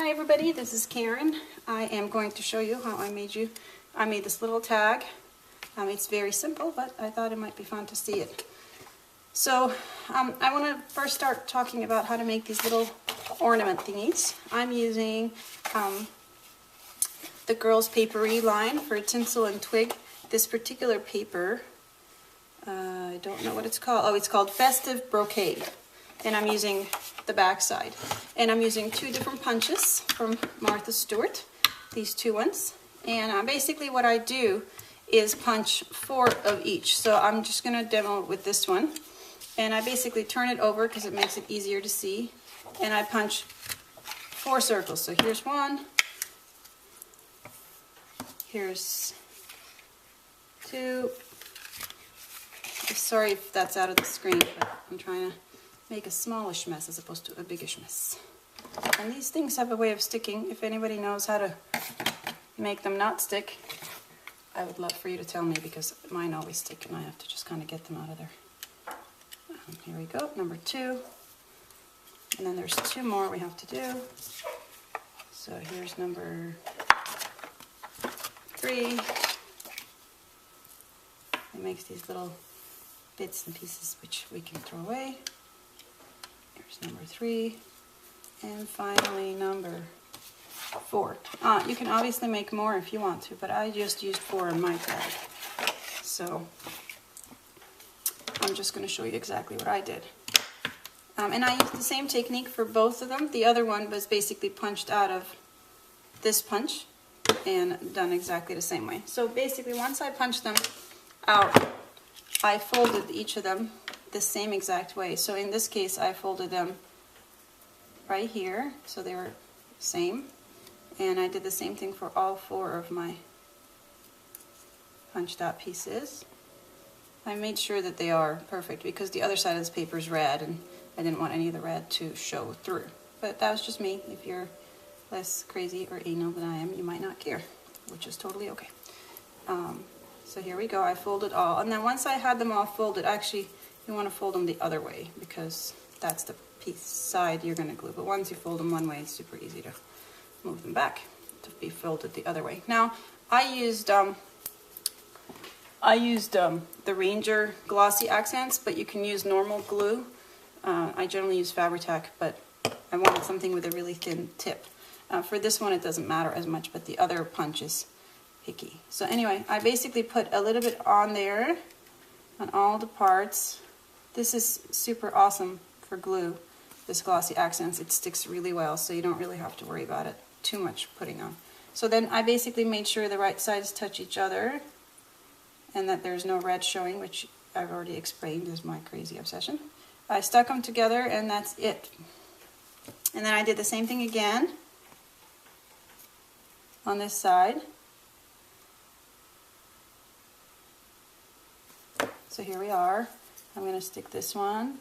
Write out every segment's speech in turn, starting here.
Hi everybody, this is Karen. I am going to show you how I made this little tag. It's very simple, but I thought it might be fun to see it. So I want to first start talking about how to make these little ornament thingies. I'm using the Girls Papery line for tinsel and twig. This particular paper, I don't know what it's called. Oh, it's called Festive Brocade. And I'm using the back side. And I'm using two different punches from Martha Stewart, these two ones. And basically what I do is punch 4 of each. So I'm just going to demo with this one. And I basically turn it over because it makes it easier to see. And I punch 4 circles. So here's 1. Here's 2. Sorry if that's out of the screen, but I'm trying to make a smallish mess as opposed to a biggish mess. And these things have a way of sticking. If anybody knows how to make them not stick, I would love for you to tell me, because mine always stick and I have to just kind of get them out of there. Here we go, number 2. And then there's 2 more we have to do. So here's number 3. It makes these little bits and pieces which we can throw away. Here's number 3, and finally number 4. You can obviously make more if you want to, but I just used 4 in my tag. So I'm just going to show you exactly what I did. And I used the same technique for both of them. The other one was basically punched out of this punch and done exactly the same way. So basically once I punched them out, I folded each of them the same exact way. So in this case I folded them right here, so they were same, and I did the same thing for all 4 of my punched out pieces. I made sure that they are perfect because the other side of this paper is red and I didn't want any of the red to show through. But that was just me. If you're less crazy or anal than I am, you might not care, which is totally okay. So here we go, I folded all, and then once I had them all folded, actually you want to fold them the other way because that's the piece side you're going to glue. But once you fold them one way, it's super easy to move them back to be folded the other way. Now I used the Ranger glossy accents, but you can use normal glue. I generally use Fabri-Tac, but I wanted something with a really thin tip. For this one it doesn't matter as much, but the other punch is picky. So anyway, I basically put a little bit on there on all the parts. This is super awesome for glue, this glossy accents. It sticks really well, so you don't really have to worry about it too much putting on. So then I basically made sure the right sides touch each other and that there's no red showing, which I've already explained is my crazy obsession. I stuck them together and that's it. And then I did the same thing again on this side. So here we are. I'm going to stick this one.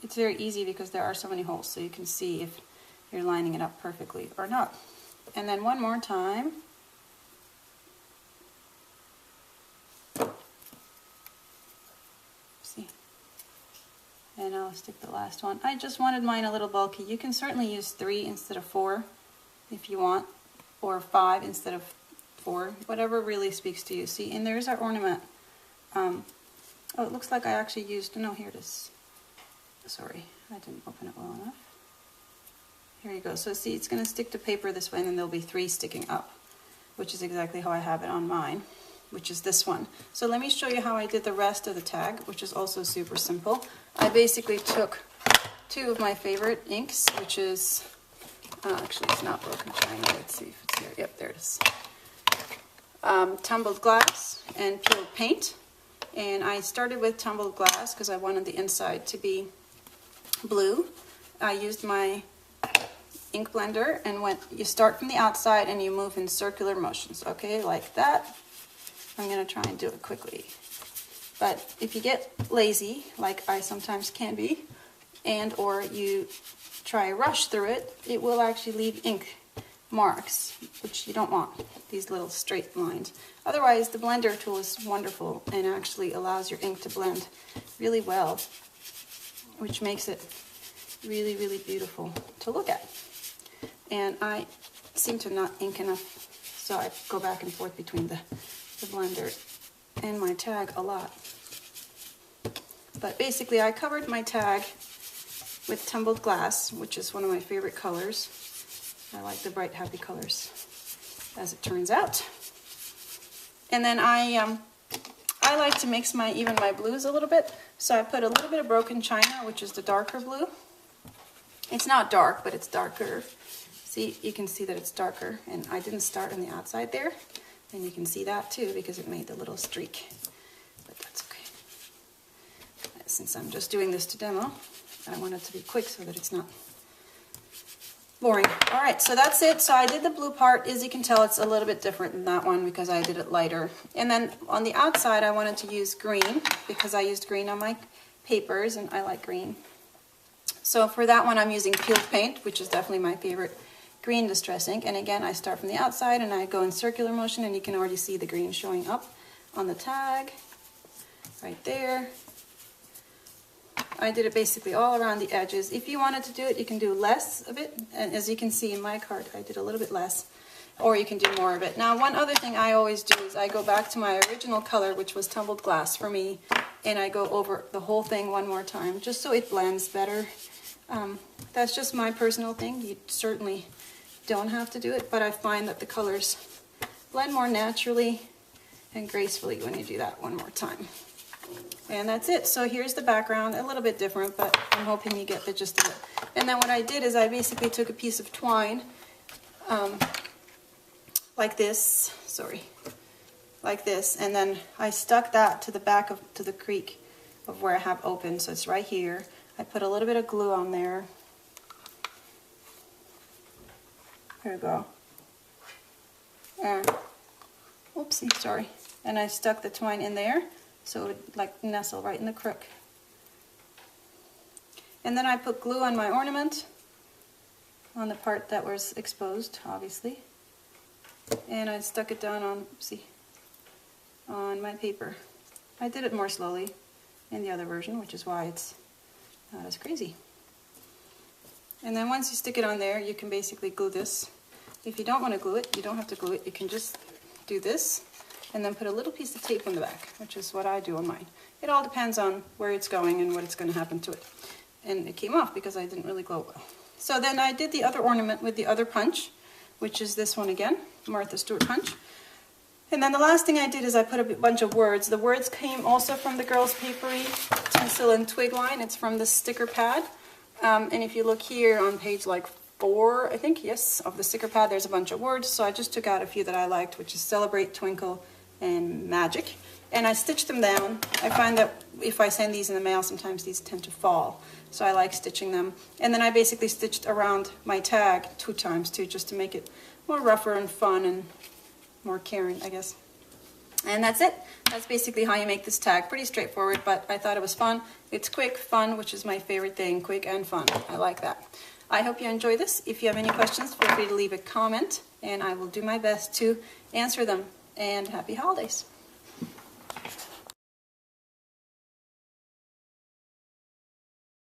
It's very easy because there are so many holes, so you can see if you're lining it up perfectly or not. And then one more time. See? And I'll stick the last one. I just wanted mine a little bulky. You can certainly use 3 instead of 4 if you want, or 5 instead of 4, whatever really speaks to you. See, and there's our ornament. Oh, it looks like I actually used, no, here it is. Sorry, I didn't open it well enough. Here you go. So see, it's going to stick to paper this way, and then there'll be 3 sticking up, which is exactly how I have it on mine, which is this one. So let me show you how I did the rest of the tag, which is also super simple. I basically took 2 of my favorite inks, which is, actually it's not broken, let's see if it's here. Yep, there it is. Tumbled glass and peeled paint. And I started with tumbled glass because I wanted the inside to be blue. I used my ink blender, and you start from the outside and you move in circular motions, okay, like that. I'm going to try and do it quickly. But if you get lazy, like I sometimes can be, and or you try to rush through it, it will actually leave ink marks, which you don't want, these little straight lines. Otherwise, the blender tool is wonderful and actually allows your ink to blend really well, which makes it really, really beautiful to look at. And I seem to not ink enough, so I go back and forth between the blender and my tag a lot. But basically I covered my tag with tumbled glass, which is one of my favorite colors. I like the bright, happy colors, as it turns out. And then I like to mix even my blues a little bit. So I put a little bit of broken china, which is the darker blue. It's not dark, but it's darker. See, you can see that it's darker, and I didn't start on the outside there. And you can see that too, because it made the little streak. But that's okay. Since I'm just doing this to demo, I want it to be quick so that it's not boring. All right, so that's it. So I did the blue part. As you can tell, it's a little bit different than that one because I did it lighter. And then on the outside, I wanted to use green because I used green on my papers, and I like green. So for that one, I'm using peeled paint, which is definitely my favorite green distress ink. And again, I start from the outside and I go in circular motion, and you can already see the green showing up on the tag right there. I did it basically all around the edges. If you wanted to do it, you can do less of it. And as you can see in my card, I did a little bit less. Or you can do more of it. Now, one other thing I always do is I go back to my original color, which was tumbled glass for me, and I go over the whole thing one more time, just so it blends better. That's just my personal thing. You certainly don't have to do it, but I find that the colors blend more naturally and gracefully when you do that one more time. And that's it. So here's the background, a little bit different, but I'm hoping you get the gist of it. And then what I did is I basically took a piece of twine, like this, like this, and then I stuck that to the back to the creak of where I have open, so it's right here. I put a little bit of glue on there. Here we go. And, oopsie, sorry. And I stuck the twine in there, so it would like nestle right in the crook. And then I put glue on my ornament, on the part that was exposed, obviously. And I stuck it down on my paper. I did it more slowly in the other version, which is why it's not as crazy. And then once you stick it on there, you can basically glue this. If you don't want to glue it, you don't have to glue it. You can just do this and then put a little piece of tape on the back, which is what I do on mine. It all depends on where it's going and what it's going to happen to it. And it came off because I didn't really glue it well. So then I did the other ornament with the other punch, which is this one again, Martha Stewart punch. And then the last thing I did is I put a bunch of words. The words came also from the Girls Papery Tinsel and Twig line. It's from the sticker pad. And if you look here on page like 4, I think, yes, of the sticker pad, there's a bunch of words. So I just took out a few that I liked, which is Celebrate, Twinkle, and Magic. And I stitched them down. I find that if I send these in the mail, sometimes these tend to fall. So I like stitching them. And then I basically stitched around my tag 2 times too, just to make it more rougher and fun and more caring, I guess. And that's it. That's basically how you make this tag. Pretty straightforward, but I thought it was fun. It's quick, fun, which is my favorite thing. Quick and fun. I like that. I hope you enjoy this. If you have any questions, feel free to leave a comment, and I will do my best to answer them. And happy holidays.